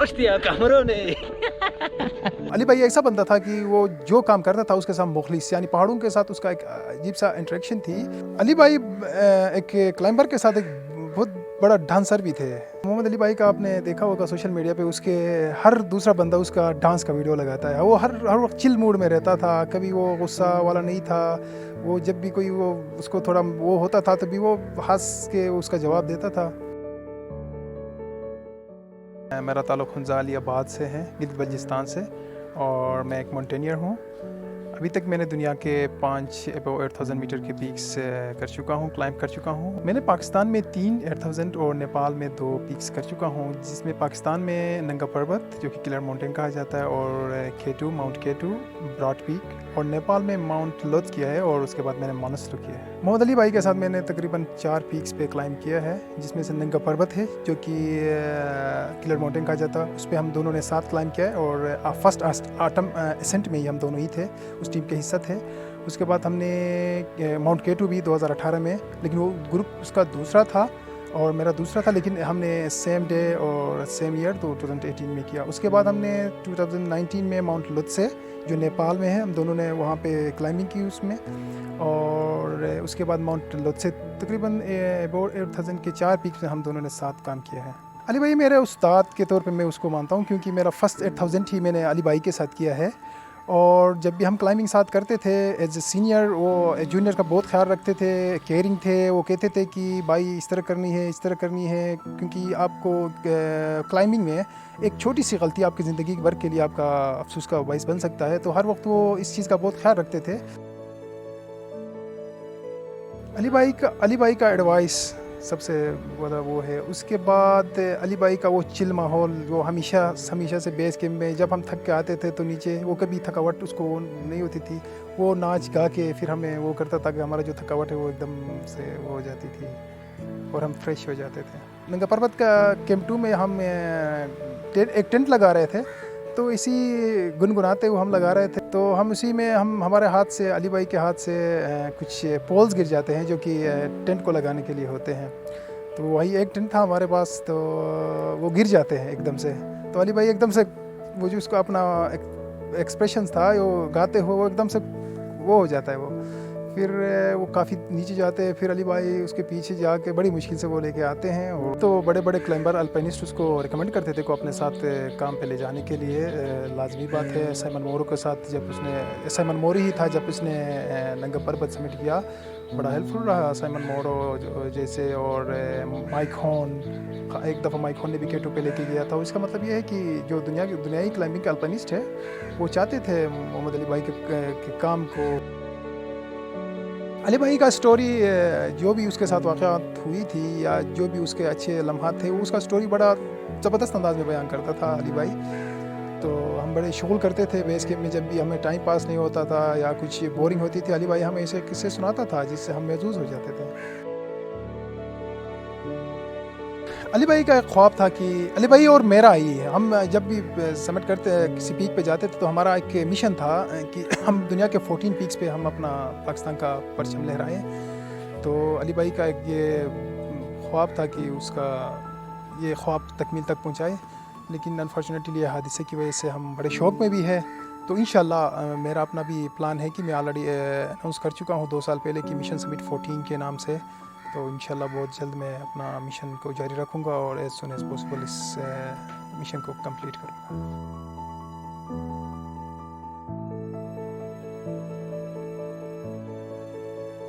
اشتیا کمروں نے علی بھائی ایسا بندہ تھا کہ وہ جو کام کرتا تھا اس کے ساتھ مخلص، یعنی پہاڑوں کے ساتھ اس کا ایک عجیب سا انٹریکشن تھی. علی بھائی ایک کلائمبر کے ساتھ ایک بہت بڑا ڈانسر بھی تھے. محمد علی بھائی کا آپ نے دیکھا ہوگا سوشل میڈیا پہ، اس کے ہر دوسرا بندہ اس کا ڈانس کا ویڈیو لگاتا ہے. وہ ہر وقت چل موڈ میں رہتا تھا، کبھی وہ غصہ والا نہیں تھا. وہ جب بھی کوئی وہ اس کو تھوڑا وہ ہوتا تھا تبھی وہ ہنس کے اس کا جواب دیتا تھا. میرا تعلق ہنزا علی آباد سے ہے، گلگت بلتستان سے، اور میں ایک ماؤنٹینئر ہوں. ابھی تک میں نے دنیا کے 8,000 میٹر کے پیکس کر چکا ہوں، کلائمب کر چکا ہوں. میں نے پاکستان میں 3 8,000 اور نیپال میں 2 پیکس کر چکا ہوں، جس میں پاکستان میں ننگا پربت جو کہ کلر ماؤنٹین کہا جاتا ہے، اور K2 Mount K2 Broad pack, اور نیپال میں ماؤنٹ لوت کیا ہے، اور اس کے بعد میں نے مانسلو کیا ہے. محمد علی بھائی کے ساتھ میں نے تقریباً 4 پیکس پہ کلائمب کیا ہے، جس میں سے ننگا پربت ہے جو کہ کلر ماؤنٹین کہا جاتا ہے. اس پہ ہم دونوں نے ساتھ کلائمب کیا ہے، اور فرسٹ آٹم اسینٹ میں ہی ہم دونوں ہی تھے، اس ٹیم کے حصہ تھے. اس کے بعد ہم نے ماؤنٹ K2 بھی 2018 میں، لیکن وہ گروپ اس کا دوسرا تھا اور میرا دوسرا تھا، لیکن ہم نے سیم ڈے اور سیم ایئر 2018 میں کیا. اس کے بعد ہم نے 2019 میں ماؤنٹ لوتسے جو نیپال میں ہے، ہم دونوں نے وہاں پہ کلائمبنگ کی اس میں. اور اس کے بعد ماؤنٹ لوتسے تقریباً 8,000 کے 4 پیکس میں ہم دونوں نے ساتھ کام کیا ہے. علی بھائی میرے استاد کے طور پہ میں اس کو مانتا ہوں، کیونکہ میرا فرسٹ 8,000 ہی میں نے علی بھائی کے ساتھ کیا ہے. اور جب بھی ہم کلائمبنگ ساتھ کرتے تھے ایز اے سینئر، وہ جونیئر کا بہت خیال رکھتے تھے، کیئرنگ تھے. وہ کہتے تھے کہ بھائی اس طرح کرنی ہے، اس طرح کرنی ہے، کیونکہ آپ کو کلائمبنگ میں ایک چھوٹی سی غلطی آپ کی زندگی بھر کے لیے آپ کا افسوس کا باعث بن سکتا ہے. تو ہر وقت وہ اس چیز کا بہت خیال رکھتے تھے. علی بھائی کا ایڈوائس سب سے بڑا وہ ہے. اس کے بعد علی بھائی کا وہ چل ماحول، وہ ہمیشہ سے بیس کیمپ میں جب ہم تھک کے آتے تھے تو نیچے وہ کبھی تھکاوٹ اس کو نہیں ہوتی تھی. وہ ناچ گا کے پھر ہمیں وہ کرتا تھا کہ ہمارا جو تھکاوٹ ہے وہ ایک دم سے وہ ہو جاتی تھی اور ہم فریش ہو جاتے تھے. ننگا پربت کا کیمپ 2 میں ہم ایک ٹینٹ لگا رہے تھے، تو اسی گنگناتے ہوئے ہم لگا رہے تھے. تو ہم اسی میں ہمارے ہاتھ سے، علی بھائی کے ہاتھ سے کچھ پولز گر جاتے ہیں جو کہ ٹینٹ کو لگانے کے لیے ہوتے ہیں. تو وہی ایک ٹینٹ تھا ہمارے پاس، تو وہ گر جاتے ہیں ایک دم سے. تو علی بھائی ایک دم سے وہ جو اس کا اپنا ایکسپریشنز تھا وہ گاتے ہوئے وہ ایک دم سے وہ ہو جاتا ہے. وہ پھر وہ کافی نیچے جاتے ہیں، پھر علی بھائی اس کے پیچھے جا کے بڑی مشکل سے وہ لے کے آتے ہیں. اور تو بڑے بڑے کلائمبر الپینسٹ اس کو ریکمینڈ کرتے تھے کو اپنے ساتھ کام پہ لے جانے کے لیے. لازمی بات ہے. سائمن مورو کے ساتھ جب اس نے، سائمن موری ہی تھا جب اس نے ننگا پربت سمٹ کیا، بڑا ہیلپ فل رہا سائمن مورو جیسے. اور مائک ہون، ایک دفعہ مائک ہون نے بھی K2 پہ لے کے گیا تھا. اس کا مطلب یہ ہے کہ جو دنیائی کلائمبنگ کے الپینسٹ ہے وہ چاہتے تھے محمد علی بھائی کے کام کو. علی بھائی کا سٹوری، جو بھی اس کے ساتھ واقعات ہوئی تھی یا جو بھی اس کے اچھے لمحات تھے، وہ اس کا سٹوری بڑا زبردست انداز میں بیان کرتا تھا علی بھائی. تو ہم بڑے شغل کرتے تھے بیس کیمپ میں. جب بھی ہمیں ٹائم پاس نہیں ہوتا تھا یا کچھ بورنگ ہوتی تھی، علی بھائی ہمیں ایسے قصے سناتا تھا جس سے ہم محظوظ ہو جاتے تھے. علی بھائی کا ایک خواب تھا کہ علی بھائی اور میرا ہی، ہم جب بھی سمٹ کرتے کسی پیک پہ جاتے تھے تو ہمارا ایک مشن تھا کہ ہم دنیا کے 14 پیکس پہ ہم اپنا پاکستان کا پرچم لہرائیں. تو علی بھائی کا ایک یہ خواب تھا کہ اس کا یہ خواب تکمیل تک پہنچائے، لیکن انفارچونیٹلی حادثے کی وجہ سے ہم بڑے شوق میں بھی ہے. تو انشاءاللہ میرا اپنا بھی پلان ہے کہ میں آلریڈی اناؤنس کر چکا ہوں 2 سال پہلے کہ مشن سمٹ 14 کے نام سے. تو انشاءاللہ بہت جلد میں اپنا مشن کو جاری رکھوں گا اور ایز سون ایز پاسبل اس مشن کو کمپلیٹ کروں گا.